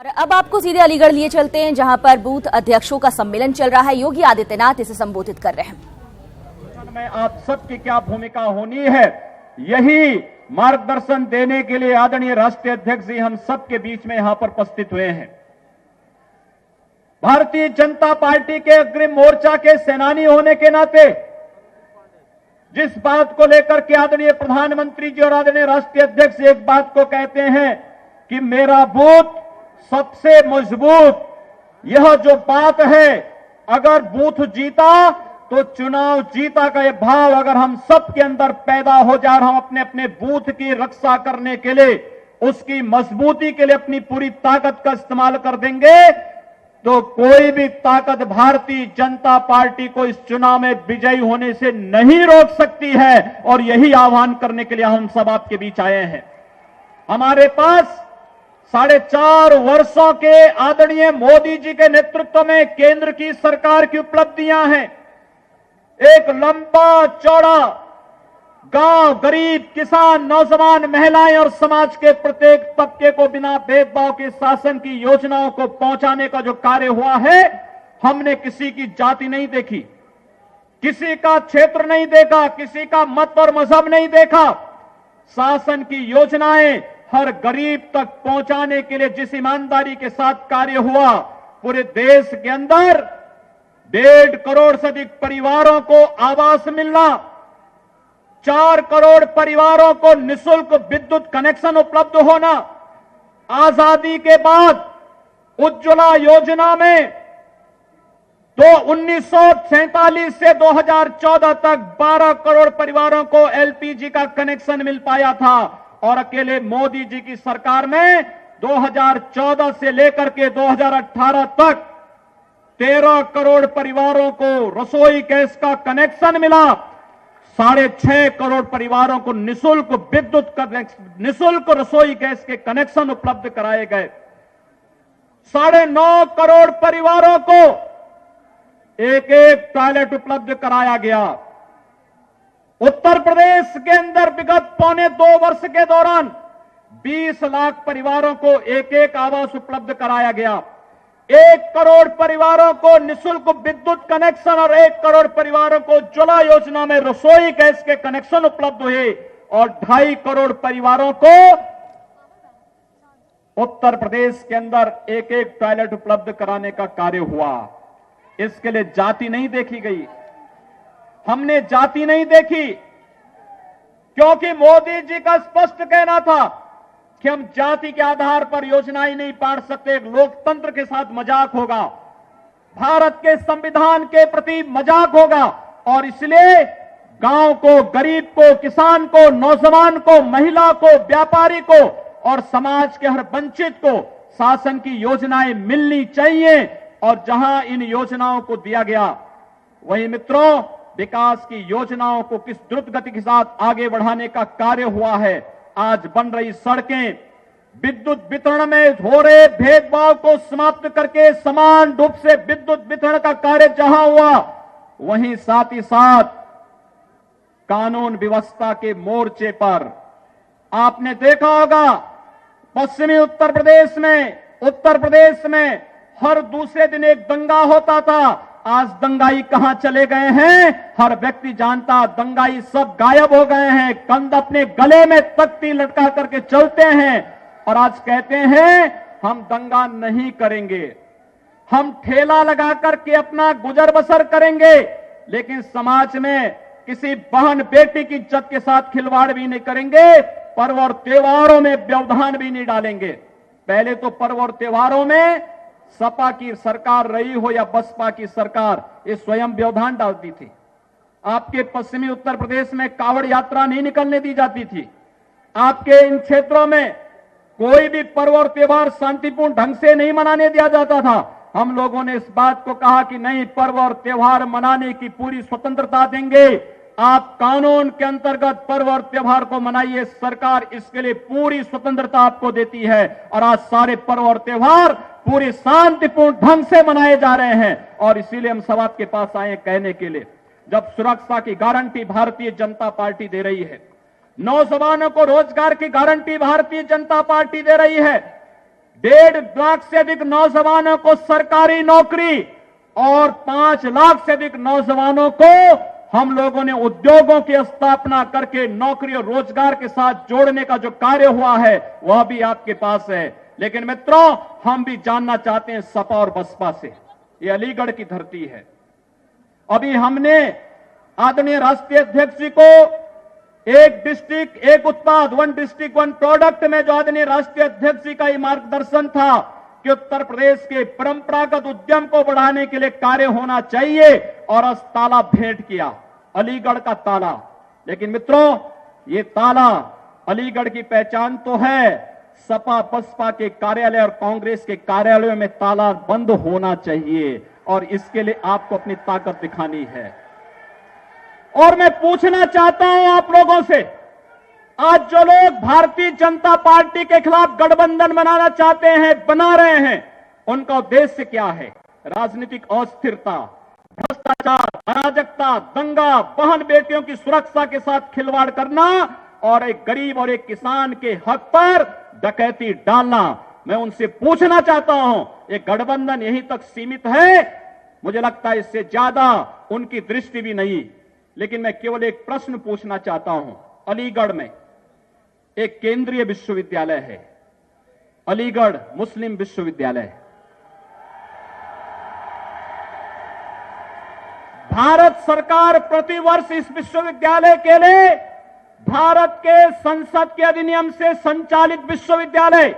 अब आपको सीधे अलीगढ़ लिए चलते हैं, जहां पर बूथ अध्यक्षों का सम्मेलन चल रहा है। योगी आदित्यनाथ इसे संबोधित कर रहे हैं। में आप सबकी क्या भूमिका होनी है, यही मार्गदर्शन देने के लिए आदरणीय राष्ट्रीय अध्यक्ष जी हम सबके बीच में यहां पर उपस्थित हुए हैं। भारतीय जनता पार्टी के अग्रिम मोर्चा के सेनानी होने के नाते जिस बात को लेकर के आदरणीय प्रधानमंत्री जी और आदरणीय राष्ट्रीय अध्यक्ष एक बात को कहते हैं कि मेरा बूथ सबसे मजबूत, यह जो बात है, अगर बूथ जीता तो चुनाव जीता का यह भाव अगर हम सब के अंदर पैदा हो जाए और हम अपने अपने बूथ की रक्षा करने के लिए, उसकी मजबूती के लिए अपनी पूरी ताकत का इस्तेमाल कर देंगे, तो कोई भी ताकत भारतीय जनता पार्टी को इस चुनाव में विजयी होने से नहीं रोक सकती है। और यही आह्वान करने के लिए हम सब आपके बीच आए हैं। हमारे पास 4.5 वर्षों के आदरणीय मोदी जी के नेतृत्व में केंद्र की सरकार की उपलब्धियां हैं। एक लंबा चौड़ा गांव, गरीब, किसान, नौजवान, महिलाएं और समाज के प्रत्येक तबके को बिना भेदभाव के शासन की योजनाओं को पहुंचाने का जो कार्य हुआ है, हमने किसी की जाति नहीं देखी, किसी का क्षेत्र नहीं देखा, किसी का मत और मजहब नहीं देखा। शासन की योजनाएं हर गरीब तक पहुंचाने के लिए जिस ईमानदारी के साथ कार्य हुआ, पूरे देश के अंदर 1.5 करोड़ से अधिक परिवारों को आवास मिलना, 4 करोड़ परिवारों को निःशुल्क विद्युत कनेक्शन उपलब्ध होना, आजादी के बाद उज्ज्वला योजना में 1947 से 2014 तक 12 करोड़ परिवारों को एलपीजी का कनेक्शन मिल पाया था। और अकेले मोदी जी की सरकार में 2014 से लेकर के 2018 तक 13 करोड़ परिवारों को रसोई गैस का कनेक्शन मिला, 6.5 करोड़ परिवारों को निःशुल्क विद्युत निःशुल्क रसोई गैस के कनेक्शन उपलब्ध कराए गए, 9.5 करोड़ परिवारों को एक टॉयलेट उपलब्ध कराया गया। उत्तर प्रदेश के अंदर विगत 1.25 वर्ष के दौरान 20 लाख परिवारों को एक आवास उपलब्ध कराया गया, 1 करोड़ परिवारों को निःशुल्क विद्युत कनेक्शन और 1 करोड़ परिवारों को उज्ज्वला योजना में रसोई गैस के कनेक्शन उपलब्ध हुए और 2.5 करोड़ परिवारों को उत्तर प्रदेश के अंदर एक टॉयलेट उपलब्ध कराने का कार्य हुआ। इसके लिए जाति नहीं देखी गई, हमने जाति नहीं देखी, क्योंकि मोदी जी का स्पष्ट कहना था कि हम जाति के आधार पर योजनाएं नहीं बांट सकते, एक लोकतंत्र के साथ मजाक होगा, भारत के संविधान के प्रति मजाक होगा। और इसलिए गांव को, गरीब को, किसान को, नौजवान को, महिला को, व्यापारी को और समाज के हर वंचित को शासन की योजनाएं मिलनी चाहिए। और जहां इन योजनाओं को दिया गया, वहीं मित्रों विकास की योजनाओं को किस द्रुत गति के साथ आगे बढ़ाने का कार्य हुआ है। आज बन रही सड़कें, विद्युत वितरण में हो रहे भेदभाव को समाप्त करके समान रूप से विद्युत वितरण का कार्य जहां हुआ, वहीं साथ ही साथ कानून व्यवस्था के मोर्चे पर आपने देखा होगा, पश्चिमी उत्तर प्रदेश में हर दूसरे दिन एक दंगा होता था। आज दंगाई कहां चले गए हैं, हर व्यक्ति जानता, दंगाई सब गायब हो गए हैं, कंध अपने गले में तख्ती लटका करके चलते हैं और आज कहते हैं हम दंगा नहीं करेंगे, हम ठेला लगा करके अपना गुजर बसर करेंगे, लेकिन समाज में किसी बहन बेटी की इज्जत के साथ खिलवाड़ भी नहीं करेंगे, पर्व और त्योहारों में व्यवधान भी नहीं डालेंगे। पहले तो पर्व और त्योहारों में सपा की सरकार रही हो या बसपा की सरकार, ये स्वयं व्यवधान डालती थी। आपके पश्चिमी उत्तर प्रदेश में कावड़ यात्रा नहीं निकलने दी जाती थी। आपके इन क्षेत्रों में कोई भी पर्व और त्योहार शांतिपूर्ण ढंग से नहीं मनाने दिया जाता था। हम लोगों ने इस बात को कहा कि नहीं, पर्व और त्योहार मनाने की पूरी स्वतंत्रता देंगे, आप कानून के अंतर्गत पर्व और त्योहार को मनाइए, सरकार इसके लिए पूरी स्वतंत्रता आपको देती है। और आज सारे पर्व और त्योहार पूरी शांतिपूर्ण ढंग से मनाए जा रहे हैं। और इसीलिए हम सब आपके पास आए कहने के लिए, जब सुरक्षा की गारंटी भारतीय जनता पार्टी दे रही है, नौजवानों को रोजगार की गारंटी भारतीय जनता पार्टी दे रही है, 1.5 लाख से अधिक नौजवानों को सरकारी नौकरी और 5 लाख से अधिक नौजवानों को हम लोगों ने उद्योगों की स्थापना करके नौकरी और रोजगार के साथ जोड़ने का जो कार्य हुआ है वह भी आपके पास है। लेकिन मित्रों, हम भी जानना चाहते हैं सपा और बसपा से, ये अलीगढ़ की धरती है। अभी हमने आदरणीय राष्ट्रीय अध्यक्ष जी को एक डिस्ट्रिक्ट एक उत्पाद, 1 डिस्ट्रिक्ट 1 प्रोडक्ट में जो आदरणीय राष्ट्रीय अध्यक्ष जी का ये मार्गदर्शन था कि उत्तर प्रदेश के परंपरागत उद्यम को बढ़ाने के लिए कार्य होना चाहिए, और आज ताला भेंट किया, अलीगढ़ का ताला। लेकिन मित्रों, ये ताला, अलीगढ़ की पहचान तो है, सपा बसपा के कार्यालय और कांग्रेस के कार्यालयों में ताला बंद होना चाहिए, और इसके लिए आपको अपनी ताकत दिखानी है। और मैं पूछना चाहता हूं आप लोगों से, आज जो लोग भारतीय जनता पार्टी के खिलाफ गठबंधन बनाना चाहते हैं, बना रहे हैं, उनका उद्देश्य क्या है? राजनीतिक अस्थिरता, भ्रष्टाचार, अराजकता, दंगा, बहन बेटियों की सुरक्षा के साथ खिलवाड़ करना और एक गरीब और एक किसान के हक पर डकैती डालना। मैं उनसे पूछना चाहता हूं, ये गठबंधन यहीं तक सीमित है? मुझे लगता है इससे ज्यादा उनकी दृष्टि भी नहीं। लेकिन मैं केवल एक प्रश्न पूछना चाहता हूं। अलीगढ़ में एक केंद्रीय विश्वविद्यालय है, अलीगढ़ मुस्लिम विश्वविद्यालय। भारत सरकार प्रतिवर्ष इस विश्वविद्यालय के लिए भारत के संसद के अधिनियम से संचालित विश्वविद्यालय,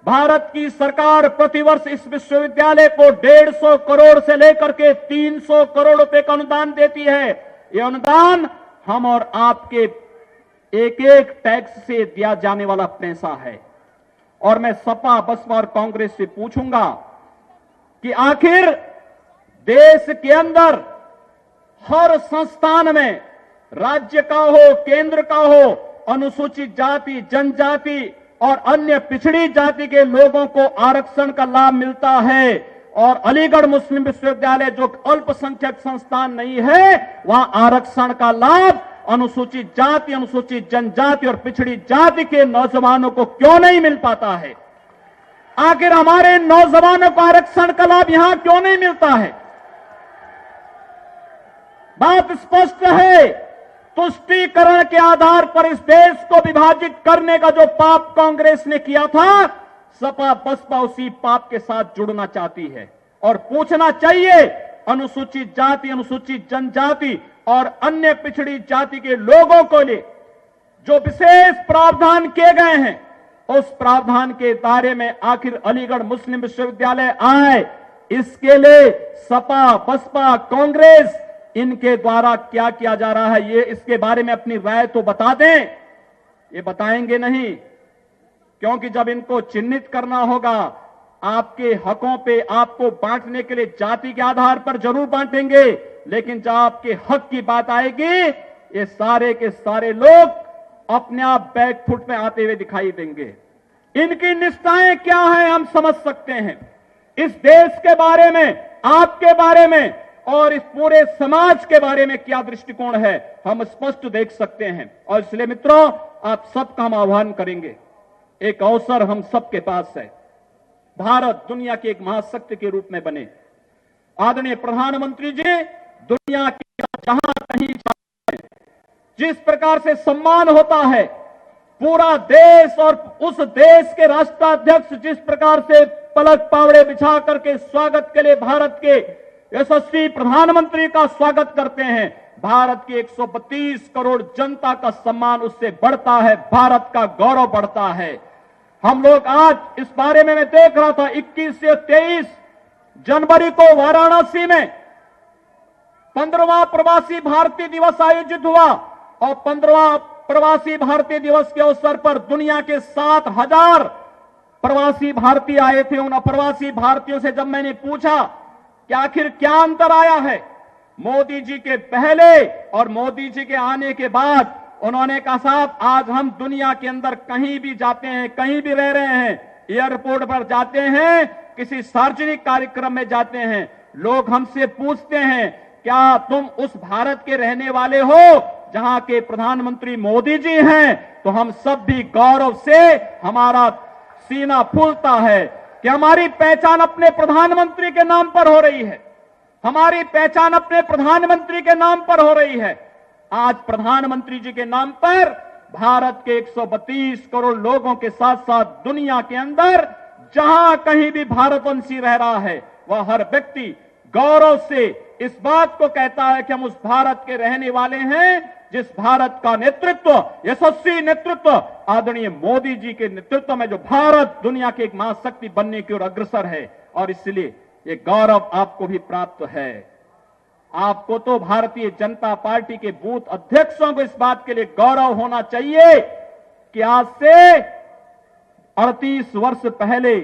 भारत की सरकार प्रतिवर्ष इस विश्वविद्यालय को 150 करोड़ से लेकर के 300 करोड़ रुपए का अनुदान देती है। यह अनुदान हम और आपके एक एक टैक्स से दिया जाने वाला पैसा है। और मैं सपा बसपा और कांग्रेस से पूछूंगा कि आखिर देश के अंदर हर संस्थान में, राज्य का हो, केंद्र का हो, अनुसूचित जाति, जनजाति और अन्य पिछड़ी जाति के लोगों को आरक्षण का लाभ मिलता है, और अलीगढ़ मुस्लिम विश्वविद्यालय जो अल्पसंख्यक संस्थान नहीं है, वहां आरक्षण का लाभ अनुसूचित जाति, अनुसूचित जनजाति और पिछड़ी जाति के नौजवानों को क्यों नहीं मिल पाता है? आखिर हमारे नौजवानों को आरक्षण का लाभ यहां क्यों नहीं मिलता है? बात स्पष्ट है, तुष्टीकरण के आधार पर इस देश को विभाजित करने का जो पाप कांग्रेस ने किया था, सपा बसपा उसी पाप के साथ जुड़ना चाहती है। और पूछना चाहिए, अनुसूचित जाति, अनुसूचित जनजाति और अन्य पिछड़ी जाति के लोगों को लिए जो विशेष प्रावधान किए गए हैं, उस प्रावधान के दायरे में आखिर अलीगढ़ मुस्लिम विश्वविद्यालय आए, इसके लिए सपा बसपा कांग्रेस इनके द्वारा क्या किया जा रहा है, ये इसके बारे में अपनी राय तो बता दें। ये बताएंगे नहीं, क्योंकि जब इनको चिन्हित करना होगा, आपके हकों पे आपको बांटने के लिए जाति के आधार पर जरूर बांटेंगे, लेकिन जब आपके हक की बात आएगी, ये सारे के सारे लोग अपने आप बैकफुट में आते हुए दिखाई देंगे। इनकी निष्ठाएं क्या हैं हम समझ सकते हैं। इस देश के बारे में, आपके बारे में और इस पूरे समाज के बारे में क्या दृष्टिकोण है, हम स्पष्ट देख सकते हैं। और इसलिए मित्रों, आप सबका हम आह्वान करेंगे, एक अवसर हम सबके पास है, भारत दुनिया की एक महाशक्ति के रूप में बने। आदरणीय प्रधानमंत्री जी दुनिया की जहां कहीं जाते हैं, जिस प्रकार से सम्मान होता है, पूरा देश और उस देश के राष्ट्राध्यक्ष जिस प्रकार से पलक पावड़े बिछा करके स्वागत के लिए भारत के यशस्वी प्रधानमंत्री का स्वागत करते हैं, भारत की 132 करोड़ जनता का सम्मान उससे बढ़ता है, भारत का गौरव बढ़ता है। हम लोग आज इस बारे में मैं देख रहा था, 21 से 23 जनवरी को वाराणसी में 15वां प्रवासी भारतीय दिवस आयोजित हुआ, और 15वां प्रवासी भारतीय दिवस के अवसर पर दुनिया के 7,000 प्रवासी भारतीय आए थे। उन अप्रवासी भारतीयों से जब मैंने पूछा कि आखिर क्या अंतर आया है मोदी जी के पहले और मोदी जी के आने के बाद, उन्होंने कहा, साहब आज हम दुनिया के अंदर कहीं भी जाते हैं, कहीं भी रह रहे हैं, एयरपोर्ट पर जाते हैं, किसी सार्वजनिक कार्यक्रम में जाते हैं, लोग हमसे पूछते हैं क्या तुम उस भारत के रहने वाले हो जहां के प्रधानमंत्री मोदी जी हैं? तो हम सब भी गौरव से हमारा सीना फूलता है कि हमारी पहचान अपने प्रधानमंत्री के नाम पर हो रही है। हमारी पहचान अपने प्रधानमंत्री के नाम पर हो रही है। आज प्रधानमंत्री जी के नाम पर भारत के 132 करोड़ लोगों के साथ साथ दुनिया के अंदर जहां कहीं भी भारतवंशी रह रहा है, वह हर व्यक्ति गौरव से इस बात को कहता है कि हम उस भारत के रहने वाले हैं जिस भारत का नेतृत्व, यशस्वी नेतृत्व आदरणीय मोदी जी के नेतृत्व में जो भारत दुनिया की एक महाशक्ति बनने की ओर अग्रसर है। और इसलिए ये गौरव आपको भी प्राप्त है। आपको तो भारतीय जनता पार्टी के बूथ अध्यक्षों को इस बात के लिए गौरव होना चाहिए कि आज से 38 वर्ष पहले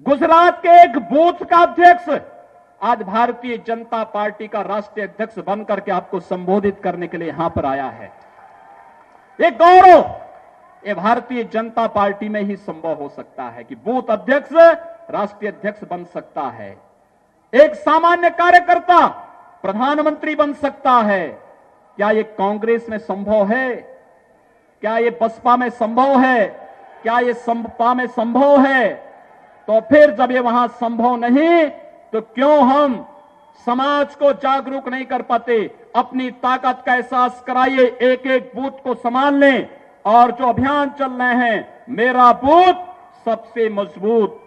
गुजरात के एक बूथ का अध्यक्ष आज भारतीय जनता पार्टी का राष्ट्रीय अध्यक्ष बनकर के आपको संबोधित करने के लिए यहां पर आया है। ये गौरव ये भारतीय जनता पार्टी में ही संभव हो सकता है कि बूथ अध्यक्ष राष्ट्रीय अध्यक्ष बन सकता है। एक सामान्य कार्यकर्ता प्रधानमंत्री बन सकता है। क्या ये कांग्रेस में संभव है? क्या ये बसपा में संभव है? क्या ये समपा में संभव है? तो फिर जब ये वहां संभव नहीं तो क्यों हम समाज को जागरूक नहीं कर पाते? अपनी ताकत का एहसास कराइए, एक एक बूथ को संभाल लें। और जो अभियान चल रहे हैं, मेरा बूथ सबसे मजबूत,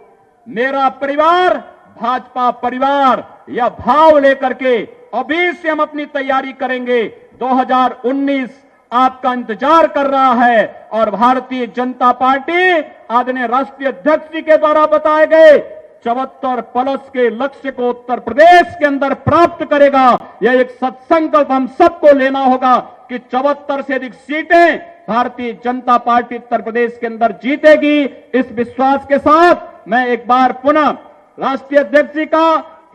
मेरा परिवार भाजपा परिवार, यह भाव लेकर के अभी से हम अपनी तैयारी करेंगे। 2019 आपका इंतजार कर रहा है और भारतीय जनता पार्टी आदरणीय राष्ट्रीय अध्यक्ष जी के द्वारा बताए गए 74+ के लक्ष्य को उत्तर प्रदेश के अंदर प्राप्त करेगा। यह एक सत्संकल्प हम सबको लेना होगा कि 74 से अधिक सीटें भारतीय जनता पार्टी उत्तर प्रदेश के अंदर जीतेगी। इस विश्वास के साथ मैं एक बार पुनः राष्ट्रीय अध्यक्ष जी का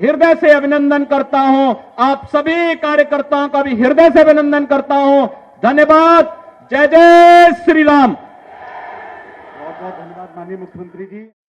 हृदय से अभिनंदन करता हूं। आप सभी कार्यकर्ताओं का भी हृदय से अभिनंदन करता हूं। धन्यवाद। जय जय श्री राम। बहुत बहुत धन्यवाद माननीय मुख्यमंत्री जी।